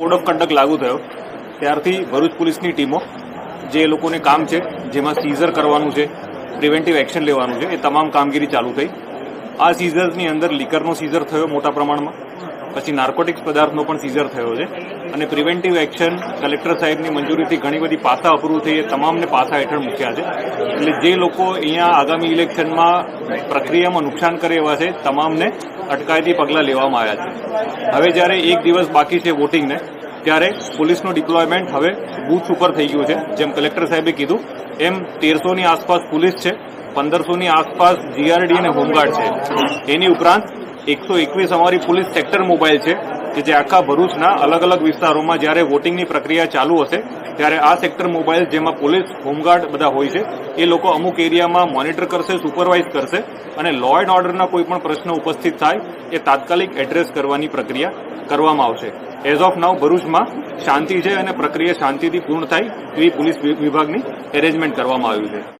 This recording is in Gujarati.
કોડ ઓફ કન્ડક્ટ લાગુ થયો ત્યારથી ભરૂચ પોલીસની ટીમો જે લોકોને કામ છે જેમાં સીઝર કરવાનું છે, પ્રિવેન્ટિવ એક્શન લેવાનું છે, એ તમામ કામગીરી ચાલુ થઈ. આ સીઝર્સની અંદર લીકરનો સીઝર થયો મોટા પ્રમાણમાં, પછી નાર્કોટિક્સ પદાર્થનો પણ સીઝર થયો છે અને પ્રિવેન્ટિવ એક્શન કલેક્ટર સાહેબની મંજૂરીથી ઘણી બધી પાસા અપ્રૂવ થઈ, એ તમામને પાસા હેઠળ મૂક્યા છે. એટલે જે લોકો અહીંયા આગામી ઇલેક્શનમાં પ્રક્રિયામાં નુકસાન કરે એવા છે તમામને અટકાયતી પગલાં લેવામાં આવ્યા છે. હવે જ્યારે એક દિવસ બાકી છે વોટિંગને, ત્યારે પોલીસનું ડિપ્લોયમેન્ટ હવે બૂથ ઉપર થઈ ગયું છે. જેમ કલેક્ટર સાહેબે કીધું એમ 1300ની આસપાસ પોલીસ છે, 1500ની આસપાસ જીઆરડી અને હોમગાર્ડ છે. એની ઉપરાંત 121 અમારી પોલીસ સેક્ટર મોબાઈલ છે કે જે આખા ભરૂચના અલગ અલગ વિસ્તારોમાં જ્યારે વોટિંગની પ્રક્રિયા ચાલુ હશે ત્યારે આ સેક્ટર મોબાઈલ જેમાં પોલીસ હોમગાર્ડ બધા હોય છે એ લોકો અમુક એરિયામાં મોનિટર કરશે, સુપરવાઇઝ કરશે અને લો એન્ડ ઓર્ડરના કોઈ પણ પ્રશ્ન ઉપસ્થિત થાય એ તાત્કાલિક એડ્રેસ કરવાની પ્રક્રિયા કરવામાં આવશે. એઝ ઓફ નાઉ ભરૂચમાં શાંતિ છે અને પ્રક્રિયા શાંતિથી પૂર્ણ થાય એવી પોલીસ વિભાગની એરેન્જમેન્ટ કરવામાં આવ્યું છે.